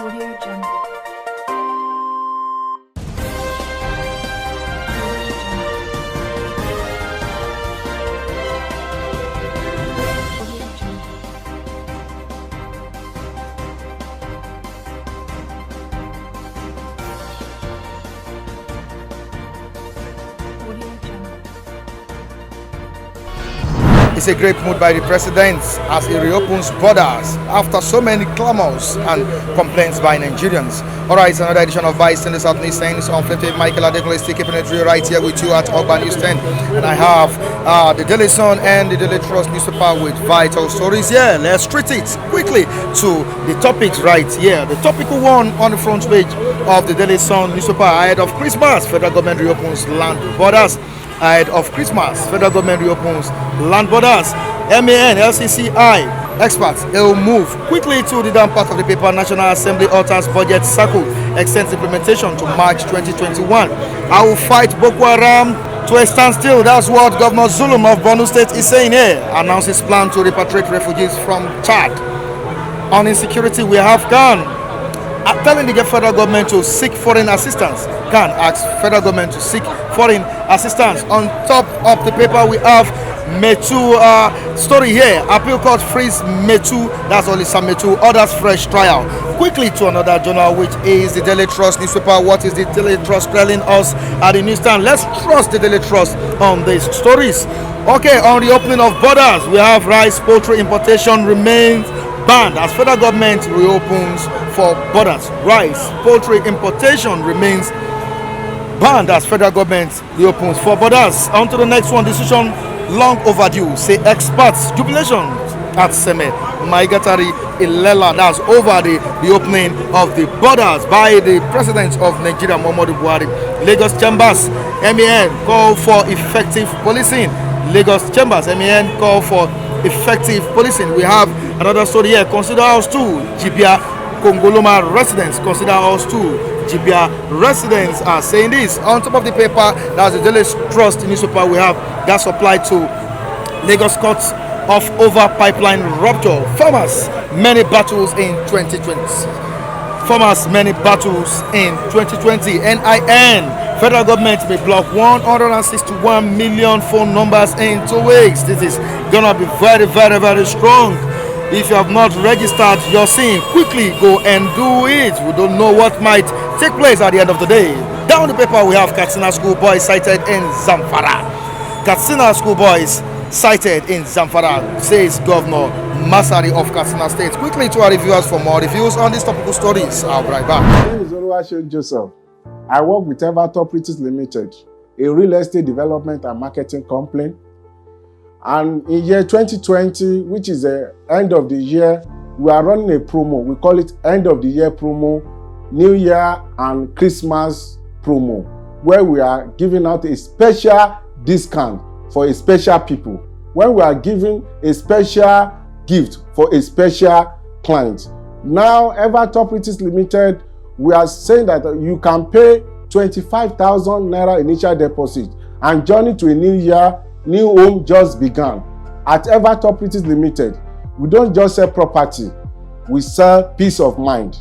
Audio Jungle. It's a great mood by the president as he reopens borders after so many clamors and complaints by Nigerians. Alright, it's another edition of Vice in the South News 10. On 50, Michael Adekunle still keeping it real right here with you at Urban News 10. And I have the Daily Sun and the Daily Trust newspaper with vital stories here. Let's treat it quickly to the topics right here. The topical one on the front page of the Daily Sun newspaper ahead of Christmas. Federal government reopens land borders. Ahead of Christmas, federal government reopens land borders. MAN, LCCI, experts, they will move quickly to the down part of the paper. National Assembly alters budget circle, extends implementation to March 2021. I will fight Boko Haram to a standstill. That's what Governor Zulum of Borno State is saying here. Announces plan to repatriate refugees from Chad. On insecurity, we have Khan telling the federal government to seek foreign assistance. Khan asks federal government to seek foreign assistance. On top of the paper, we have Metu story here. Appeal court frees Metu, that's only some Metu, others fresh trial. Quickly to another journal, which is the Daily Trust newspaper. What is the Daily Trust telling us at the newsstand? Let's trust the Daily Trust on these stories. Okay, on the opening of borders, we have rice, poultry importation remains banned as federal government reopens for borders. Rice, poultry importation remains banned as federal government reopens for borders. On to the next one, decision long overdue, say experts. Jubilation at Seme Maigatari Ilela, that's over the opening of the borders by the president of Nigeria, Muhammadu Buhari. Lagos Chambers, MAN call for effective policing. Lagos Chambers, MAN call for effective policing. We have another story here. Consider us too, Jibia Kongoloma residents. Consider us too, Jibia residents are saying this. On top of the paper, that's the Daily Trust newspaper. We have gas supply to Lagos courts of over pipeline rupture. Farmers, many battles in 2020. Farmers, many battles in 2020. NIN, federal government may block 161 million phone numbers in 2 weeks. This is gonna be very, very, very strong. If you have not registered your SIM, quickly go and do it. We don't know what might take place at the end of the day. Down the paper, we have Katsina school boys cited in Zamfara. Katsina school boys cited in Zamfara, says Governor Masari of Katsina State. Quickly to our reviewers for more reviews on these topical stories. I'll be right back. My name is Oluwaseun Joseph. I work with Evertop Properties Limited, a real estate development and marketing company. And in year 2020, which is the end of the year, we are running a promo. We call it end of the year promo, New Year and Christmas promo, where we are giving out a special discount for a special people. When we are giving a special gift for a special client. Now, Evertop Properties Limited, we are saying that you can pay 25,000 naira initial deposit and journey to a new year. New home just began. At Evertop Properties Limited, we don't just sell property, we sell peace of mind.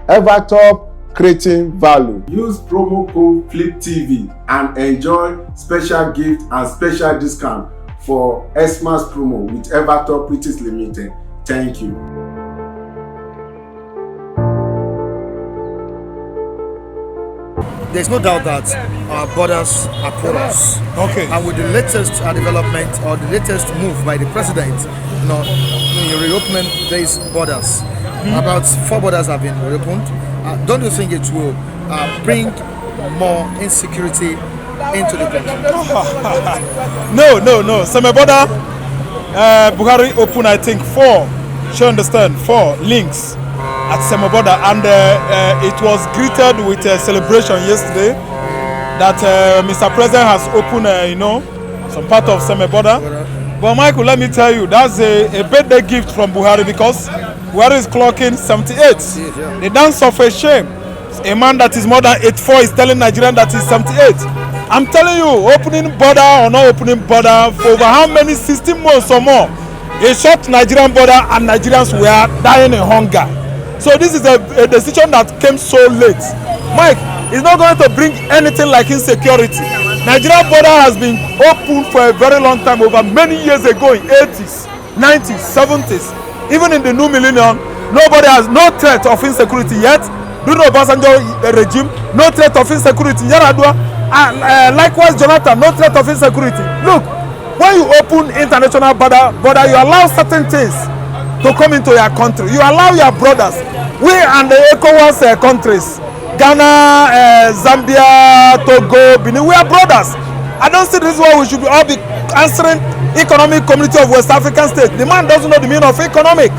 Evertop, creating value. Use promo code FLIPTV and enjoy special gift and special discount for Xmas promo with Evertop Properties Limited. Thank you. There's no doubt that our borders are porous. Okay. And with the latest development or the latest move by the president, reopening these borders, about 4 borders have been reopened. Don't you think it will bring more insecurity into the country? No. Seme border, Buhari opened, I think, 4. You understand? 4 links at Seme border, and it was greeted with a celebration yesterday that Mr. President has opened, some part of Seme border. But Michael, let me tell you, that's a birthday gift from Buhari, because Buhari is clocking 78. The dance of a shame. A man that is more than 84 is telling Nigerians that he's 78. I'm telling you, opening border or not opening border for over how many 16 months or more, a short Nigerian border and Nigerians were dying in hunger. So this is a decision that came so late. Mike, it's not going to bring anything like insecurity. Nigeria border has been open for a very long time, over many years ago in 80s, 90s, 70s. Even in the new millennium, nobody has no threat of insecurity yet. During the Obasanjo regime, no threat of insecurity. Yaradua, likewise Jonathan, no threat of insecurity. Look, when you open international border, you allow certain things to come into your country. You allow your brothers. We and the ECOWAS countries, Ghana, Zambia, Togo, Benin, we are brothers. I don't see this is why we should all be answering economic community of West African states. The man doesn't know the meaning of economic.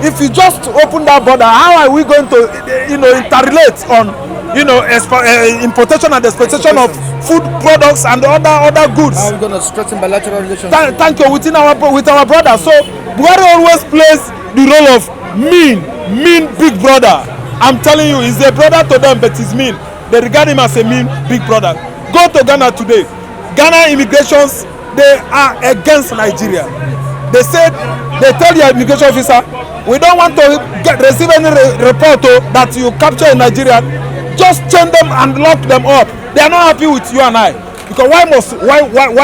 If you just open that border, how are we going to, interrelate on, importation and exportation of food products and other goods? How are we going to strengthen bilateral relations? Thank you. With our brothers. So Buhari always plays the role of mean big brother. I'm telling you, he's a brother to them, but he's mean. They regard him as a mean big brother. Go to Ghana today. Ghana immigrations, they are against Nigeria. They tell the immigration officer, we don't want to receive any report that you capture in Nigeria. Just chain them and lock them up. They are not happy with you and I. Because why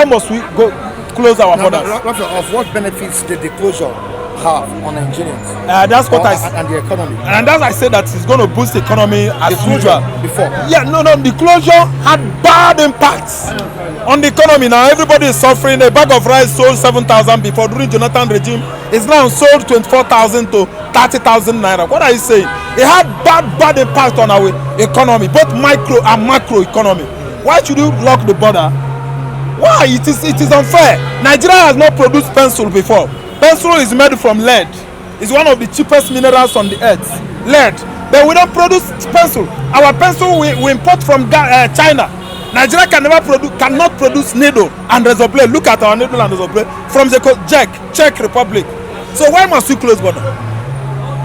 must we go close our borders? Of what benefits did the closure have on Nigerians? That's what and the economy. And that's I say that it's going to boost the economy as usual. Before. Yeah, no, the closure had bad impacts on the economy. Now everybody is suffering. A bag of rice sold 7,000 before during Jonathan regime. It's now sold 24,000 to 30,000 naira. What are you saying? It had bad impact on our economy, both micro and macro economy. Why should you lock the border? Why? It is unfair. Nigeria has not produced pencil before. Pencil is made from lead. It's one of the cheapest minerals on the earth. Lead. But we don't produce pencil. Our pencil we import from China. Nigeria cannot produce needle and razor blade. Look at our needle and razor blade from the Czech Republic. So why must we close border?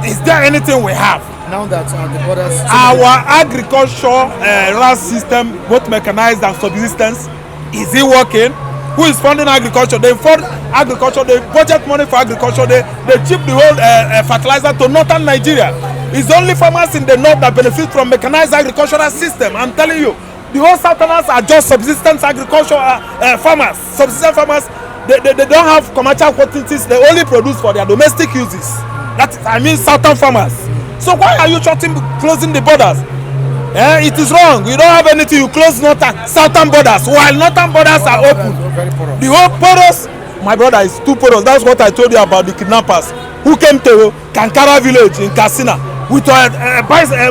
Is there anything we have? Now that the borders... Our agriculture system, both mechanized and subsistence, is it working? Who is funding agriculture? They fund agriculture, they budget money for agriculture, they chip the whole fertilizer to northern Nigeria. It's only farmers in the north that benefit from mechanized agricultural system. I'm telling you, the whole southerners are just subsistence agriculture farmers. Subsistence farmers, they don't have commercial quantities, they only produce for their domestic uses. Southern farmers. So why are you closing the borders? It is wrong. You don't have anything. You close southern borders while northern borders are open. The whole porous, my brother, is too porous. That's what I told you about the kidnappers who came to Kankara village in Katsina with a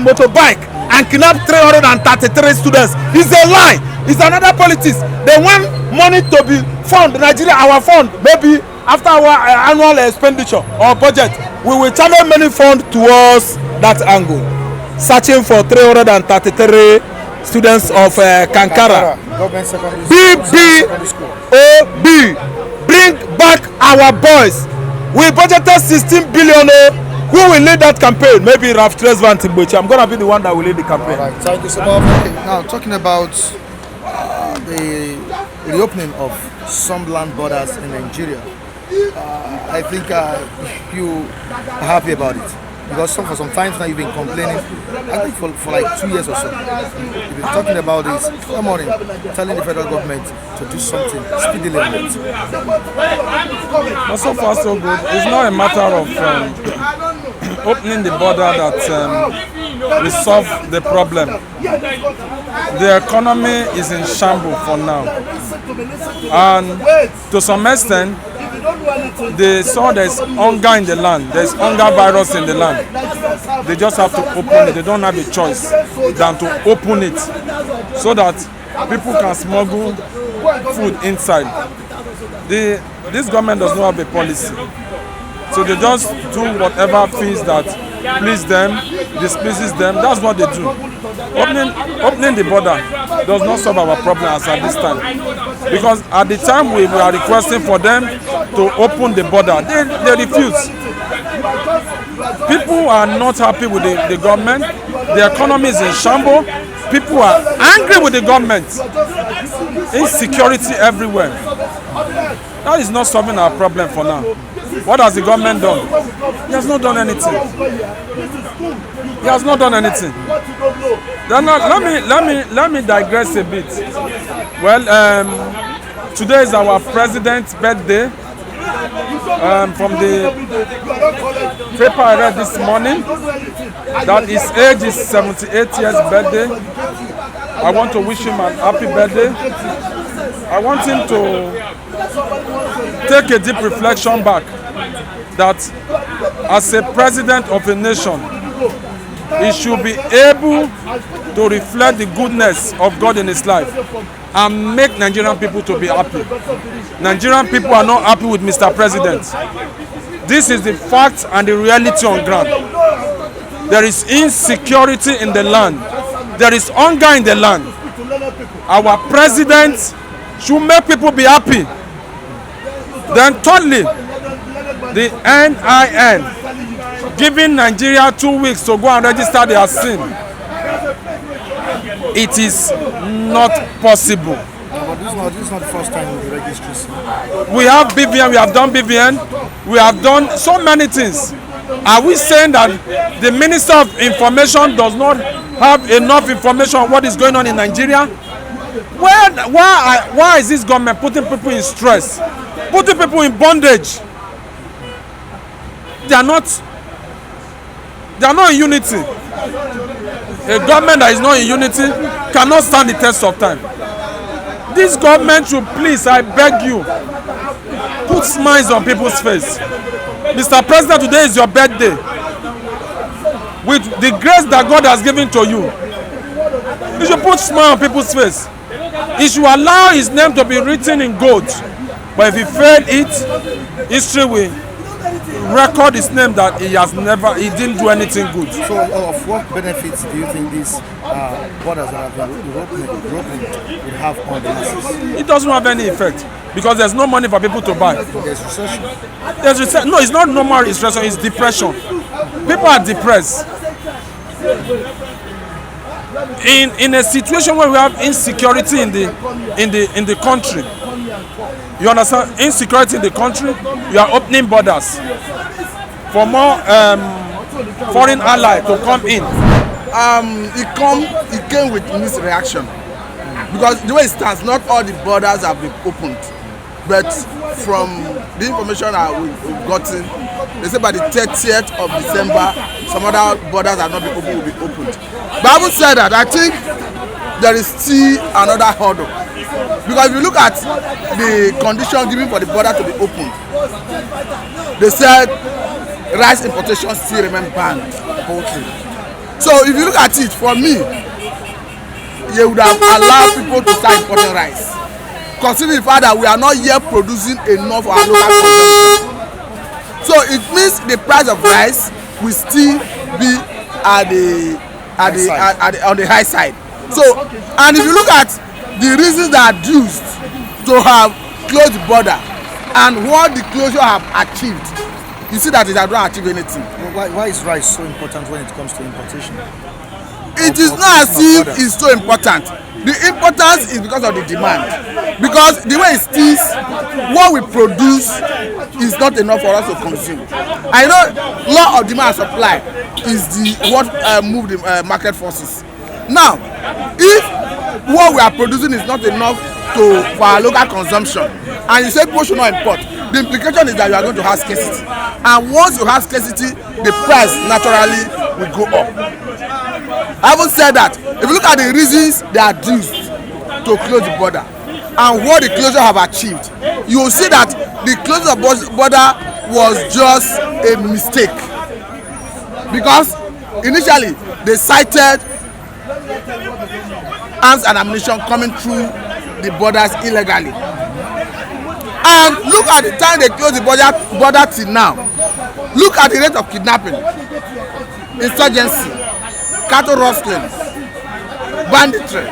motorbike and kidnapped 333 students. It's a lie. It's another politics. They want money to be found. Nigeria, our fund, maybe after our annual expenditure or budget, we will channel many funds towards that angle. Searching for 333 students of Kankara. BBOB. Bring back our boys. We budgeted 16 billion. Who will lead that campaign? Maybe Raf Tresvant Timbochi. I'm going to be the one that will lead the campaign. All right, thank you so much. Okay, now, talking about the reopening of some land borders in Nigeria, I think you are happy about it. Because for some time now you've been complaining, I think for like 2 years or so. You've been talking about this every morning, telling the federal government to do something speedily on it. So far so good. It's not a matter of opening the border that will solve the problem. The economy is in shambles for now. And to some extent, they saw there's hunger in the land, there's hunger virus in the land. They just have to open it. They don't have a choice than to open it so that people can smuggle food inside. This government does not have a policy. So they just do whatever feels that please them, displeases them. That's what they do. Opening the border does not solve our problem as at this time. Because at the time we were requesting for them to open the border, they refuse. People are not happy with the government. The economy is in shambles. People are angry with the government. Insecurity everywhere. That is not solving our problem for now. What has the government done? He has not done anything. He has not done anything. Then let me digress a bit. Well, today is our president's birthday. From the paper I read this morning, that his age is 78 years birthday. I want to wish him an happy birthday. I want him to take a deep reflection back that as a president of a nation, he should be able to reflect the goodness of God in his life and make Nigerian people to be happy. Nigerian people are not happy with Mr. President. This is the fact and the reality on ground. There is insecurity in the land. There is hunger in the land. Our president should make people be happy. Then thirdly, the NIN giving Nigeria 2 weeks to go and register their SIM. It is not possible. But this is not the first time we register SIM. We have BVN, we have done BVN, we have done so many things. Are we saying that the Minister of Information does not have enough information on what is going on in Nigeria? Why is this government putting people in stress, putting people in bondage? They are not in unity. A government that is not in unity cannot stand the test of time. This government should please, I beg you, put smiles on people's face. Mr. President, today is your birthday. With the grace that God has given to you, you should put smile on people's face. He should allow his name to be written in gold. But if he failed it, history will record his name that he didn't do anything good. So of what benefits do you think these borders that have been reopened would have on the masses? It doesn't have any effect because there's no money for people to buy. There's recession. No, it's not normal recession, it's depression. People are depressed. In a situation where we have insecurity in the country, you understand, insecurity in the country, you are opening borders for more foreign allies to come in. It came with misreaction because the way it stands, not all the borders have been opened, but from the information we've gotten, they say by the 30th of December, some other borders are not be open, will be opened. But having said that, I think there is still another hurdle. Because if you look at the condition given for the border to be opened, they said rice importation still remain banned. Poultry. So if you look at it, for me, you would have allowed people to start importing rice. Considering the fact that we are not yet producing enough for our local consumption. So it means the price of rice will still be on the high side. So, and if you look at the reasons that are used to have closed the border and what the closure have achieved, you see that it has not achieved anything. Why is rice so important when it comes to importation? It is not as if it's so important. The importance is because of the demand. Because the way it is, what we produce is not enough for us to consume. I know law of demand and supply is what move the market forces. Now, if what we are producing is not enough for our local consumption, and you say people should not import, the implication is that you are going to have scarcity. And once you have scarcity, the price naturally will go up. Having said that, if you look at the reasons they are used to close the border and what the closure have achieved, you will see that the closure of the border was just a mistake. Because initially they cited arms and ammunition coming through the borders illegally. And look at the time they closed the border till now. Look at the rate of kidnapping, insurgency, cattle rustling, banditry.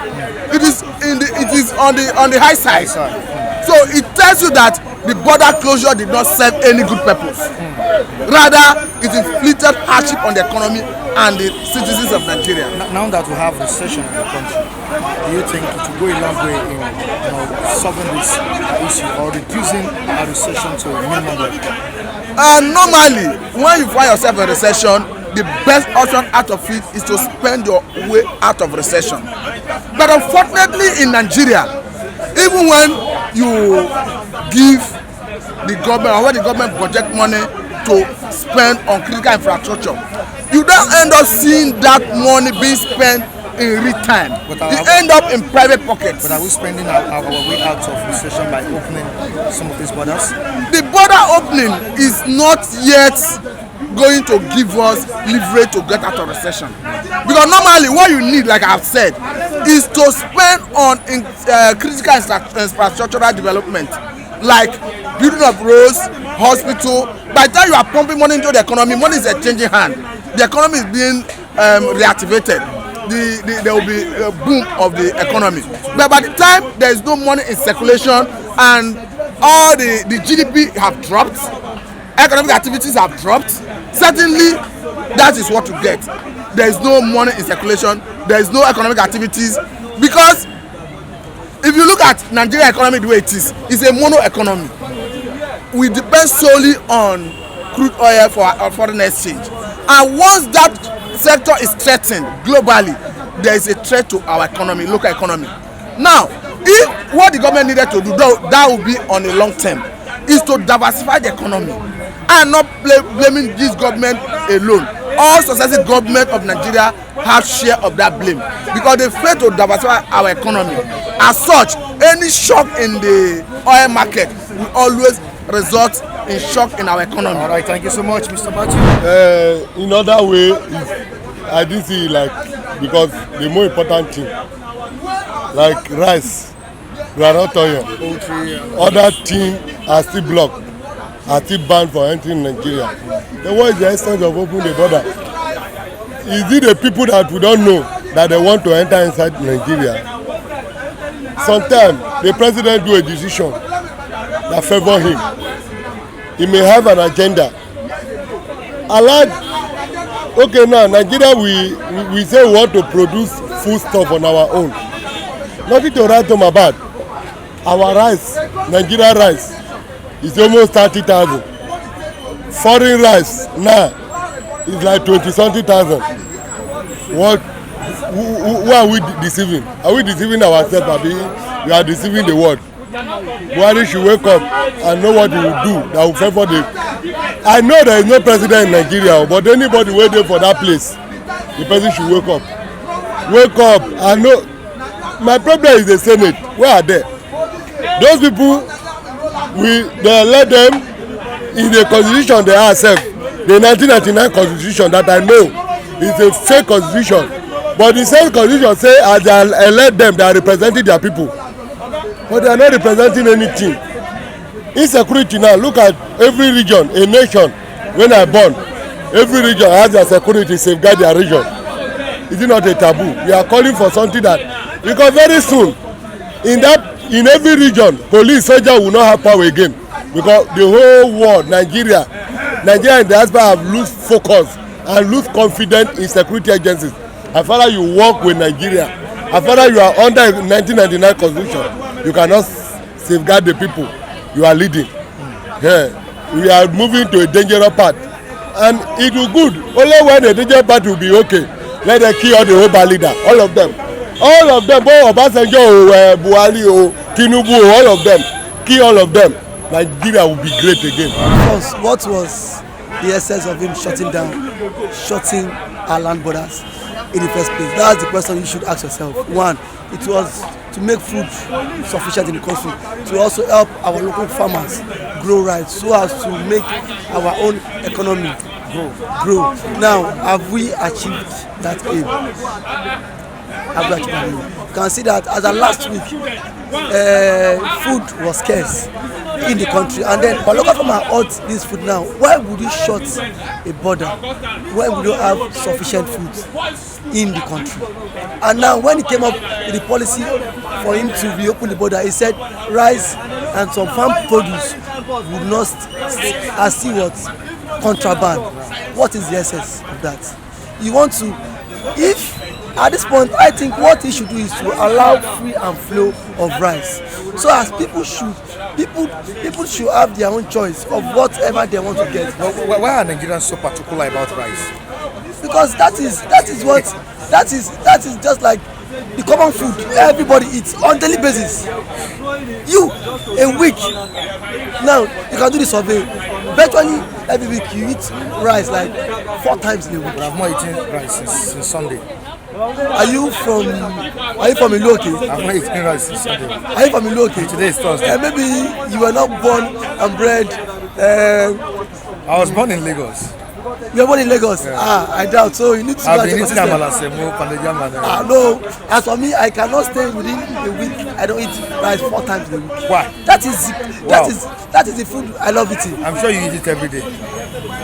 It is on the high side. So it tells you that the border closure did not serve any good purpose. Rather, it inflicted hardship on the economy and the citizens of Nigeria. Now that we have recession in the country, do you think it will go a long way in solving this issue or reducing our recession to a minimum level? Normally, when you find yourself in recession, the best option out of it is to spend your way out of recession. But unfortunately in Nigeria, even when you give the government or when the government project money to spend on critical infrastructure, you don't end up seeing that money being spent in real time. You end up in private pockets. But are we spending our way out of recession by opening some of these borders? The border opening is not yet going to give us leverage to get out of recession, because normally what you need, like I've said, is to spend on critical infrastructural development, like building of roads, hospital. By the time you are pumping money into the economy, money is changing hand. The economy is being reactivated. There will be a boom of the economy. But by the time there is no money in circulation and all the GDP have dropped, economic activities have dropped, certainly that is what you get. There is no money in circulation, there is no economic activities, because if you look at Nigeria economy the way it is, it's a mono economy. We depend solely on crude oil for our foreign exchange, and once that sector is threatened globally, there is a threat to our economy, local economy. Now, if what the government needed to do, that will be on a long term, is to diversify the economy and not blaming this government alone. All successive government of Nigeria have share of that blame, because they fail to diversify our economy. As such, any shock in the oil market will always result in shock in our economy. All right, thank you so much, Mr. Matthew. In other way, I didn't see because the more important thing, like rice, groundnut oil, Poultry, other things are still blocked, are still banned for entering Nigeria. Then what is the essence of opening the border? Is it the people that we don't know that they want to enter inside Nigeria? Sometimes the president do a decision that favor him. He may have an agenda. Okay, now Nigeria, we say we want to produce food stuff on our own. Nothing to write home about. Our rice, Nigeria rice, is almost 30,000. Foreign rice now is like 20-something thousand. Who are we deceiving? Are we deceiving ourselves? We are deceiving the world. Buhari should wake up and know what he will do that will favor the. I know there is no president in Nigeria, but anybody waiting for that place, the person should wake up. Wake up and know. My problem is the Senate. Where are they? Those people, they let them in the constitution they are self. The 1999 constitution that I know is a fake constitution. But the same constitution say as they elect them, they are representing their people. But they are not representing anything. Insecurity now, look at every region, a nation, when I born, every region has their security, safeguard their region. Is it not a taboo? We are calling for something that, because very soon, in every region, police, soldier will not have power again. Because the whole world, Nigeria and diaspora have lose focus and lose confidence in security agencies. As far as you work with Nigeria, as far as you are under 1999 constitution, you cannot safeguard the people you are leading. Yeah. We are moving to a dangerous path, and it will good only when the dangerous path will be okay. Let them kill all the whole leader, all of them, both Obasanjo, Buhari, Tinubu, all of them, kill all of them. Nigeria will be great again. What was the essence of him shutting our land borders in the first place? That's the question you should ask yourself. One, it was to make food sufficient in the country, to also help our local farmers grow right, so as to make our own economy grow. Now, have we achieved that aim? You can see that as of last week, food was scarce in the country, and then our local farmer ought this food now. Why would you shut a border? Why would you have sufficient food in the country? And now when he came up with the policy for him to reopen the border, he said rice and some farm produce would not still what contraband. What is the essence of that? you want to, if at this point I think what he should do is to allow free and flow of rice, so as people should have their own choice of whatever they want to get. Why are Nigerians so particular about rice? Because that is just like the common food everybody eats on daily basis. You a week now, you can do the survey, virtually every week you eat rice like 4 times in a week. But I've not eaten rice since Sunday. Are you from Iloke? I've not eaten rice since Sunday. Are you from Iloke? Today is Thursday. Maybe you were not born and bred. I was born in Lagos. You were born in Lagos? Yeah. I doubt. So you need to. I've been eating amala, semo, pandejam, and no. As for me, I cannot stay within a week. I don't eat rice 4 times a week. Why? That is the food I love eating. I'm sure you eat it every day.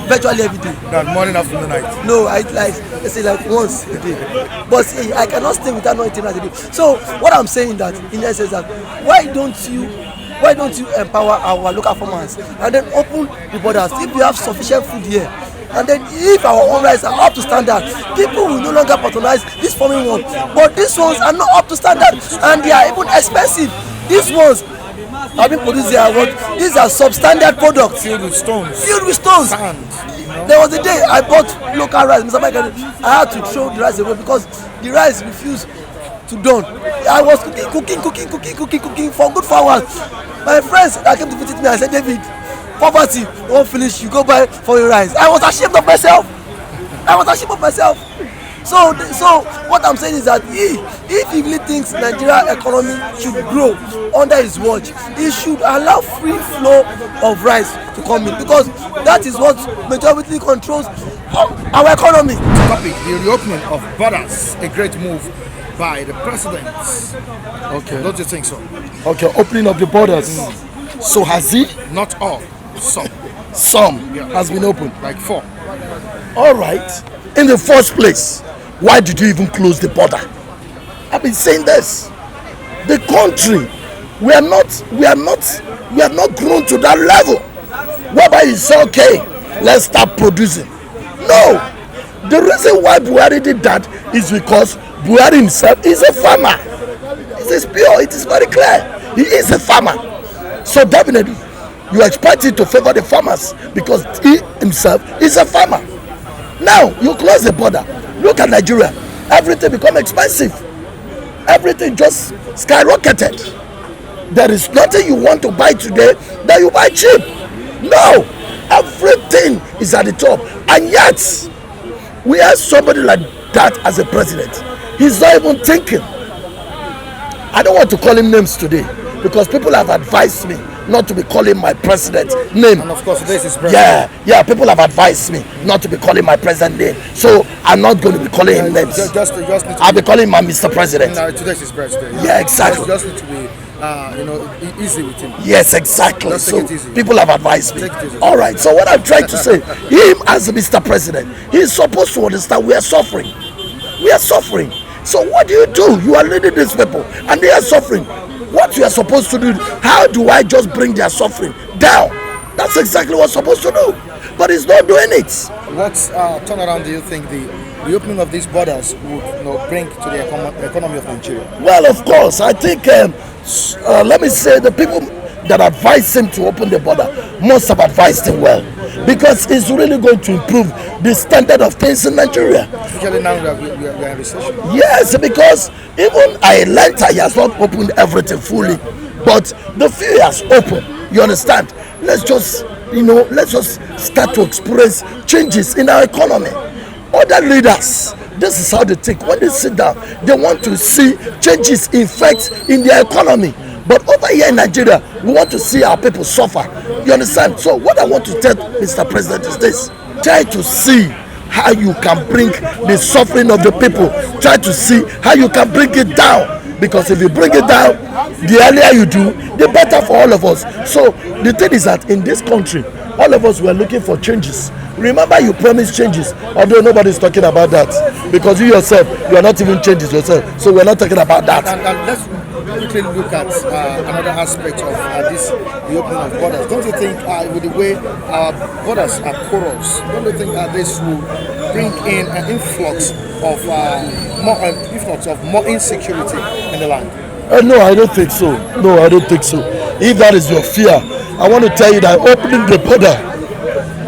Virtually every day. That morning, afternoon, night. No, I eat like once a day. But see, I cannot stay without not eating rice a day. So what I'm saying that in essence that why don't you empower our local farmers and then open the borders if you have sufficient food here, and then if our own rice are up to standard, people will no longer patronize this farming one. But these ones are not up to standard and they are even expensive. These ones are being produced here. These are substandard products filled with stones. Sand. There was a day I bought local rice, Mr. Michael. I had to throw the rice away because the rice refused to done. I was cooking for good 4 hours. My friends that came to visit me, I said, David, poverty won't finish, you go buy for your rice. I was ashamed of myself. So what I'm saying is that if he really thinks Nigeria economy should grow under his watch, he should allow free flow of rice to come in, because that is what majority controls our economy. Topic: the reopening of borders, a great move by the president. Okay. Don't you think so? Okay, opening of the borders. So has he? Not all. Some. Has been opened. Like 4. All right. In the first place, why did you even close the border? I've been saying this. The country, we are not grown to that level whereby you say, okay, let's start producing. No. The reason why Buhari did that is because Buhari himself is a farmer. It is pure, it is very clear. He is a farmer. So definitely, you expect it to favor the farmers because he himself is a farmer. Now, you close the border. Look at Nigeria. Everything become expensive. Everything just skyrocketed. There is nothing you want to buy today that you buy cheap. No. Everything is at the top. And yet, we have somebody like that as a president. He's not even thinking. I don't want to call him names today because people have advised me not to be calling my president name. And of course, this is president. Yeah, people have advised me not to be calling my president name. So I'm not going to be calling him names. I'll be calling him my Mr. President. No, today is president. Yeah, exactly. Just need to be easy with him. Yes, exactly. Just so take it people have advised me. Take it easy. All right. So what I'm trying to say, him as Mr. President, he's supposed to understand we are suffering. We are suffering. So what do? You are leading these people and they are suffering. What you are supposed to do, how do I just bring their suffering down? That's exactly what I'm supposed to do. But he's not doing it. What turnaround do you think the opening of these borders would bring to the economy of Nigeria? Well, of course, I think, let me say, the people that advised him to open the border must have advised him well. Because it's really going to improve the standard of things in Nigeria. Especially now we are in recession. Yes, because even Atlanta, he has not opened everything fully. But the few he has opened, you understand? Let's just start to experience changes in our economy. Other leaders, this is how they think. When they sit down, they want to see changes, effects in their economy. But over here in Nigeria, we want to see our people suffer. You understand? So what I want to tell Mr. President is this. Try to see how you can bring the suffering of the people. Try to see how you can bring it down. Because if you bring it down, the earlier you do, the better for all of us. So the thing is that in this country, all of us were looking for changes. Remember, you promised changes, although nobody's talking about that. Because you yourself, you are not even changing yourself. So we're not talking about that. And let's quickly look at another aspect of this reopening of borders, don't you think with the way our borders are porous, don't you think this will bring in an influx of more insecurity in the land? No, I don't think so. No, I don't think so. If that is your fear, I want to tell you that opening the border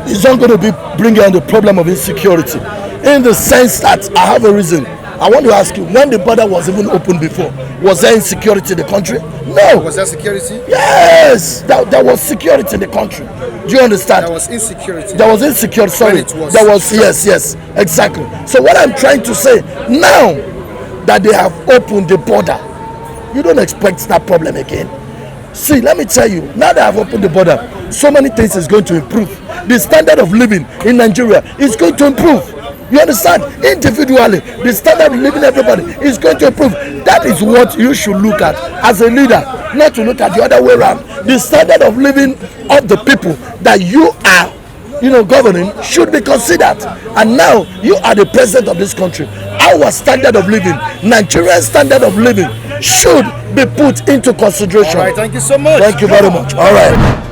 is not going to be bringing on the problem of insecurity. In the sense that I have a reason. I want to ask you, when the border was even open before, was there insecurity in the country? No. Was there security? Yes, there was security in the country. Do you understand? There was insecurity. There was insecurity. Sorry, there was yes, exactly. So what I'm trying to say now that they have opened the border, you don't expect that problem again. See, let me tell you, now that I've opened the border, so many things is going to improve. The standard of living in Nigeria is going to improve. You understand? Individually, the standard of living everybody is going to improve. That is what you should look at as a leader, not to look at the other way around. The standard of living of the people that you are, governing should be considered. And now you are the president of this country. Our standard of living, Nigerian standard of living, should be put into consideration. All right, thank you so much. Thank you very much. All right.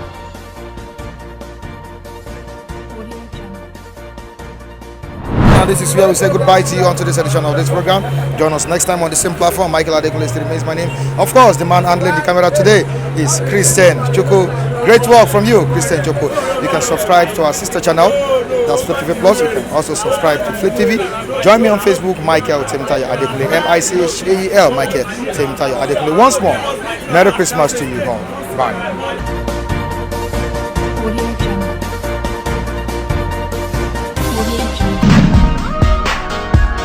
This is where we say goodbye to you on today's edition of this program. Join us next time on the same platform. Michael Adekunle still remains my name. Of course, the man handling the camera today is Christian Chukwu. Great work from you, Christian Chukwu. You can subscribe to our sister channel, that's Flip TV Plus. You can also subscribe to Flip TV. Join me on Facebook, Michael Temitayo Adekunle, Michael Temitayo Adekunle. Once more, Merry Christmas to you all. Bye.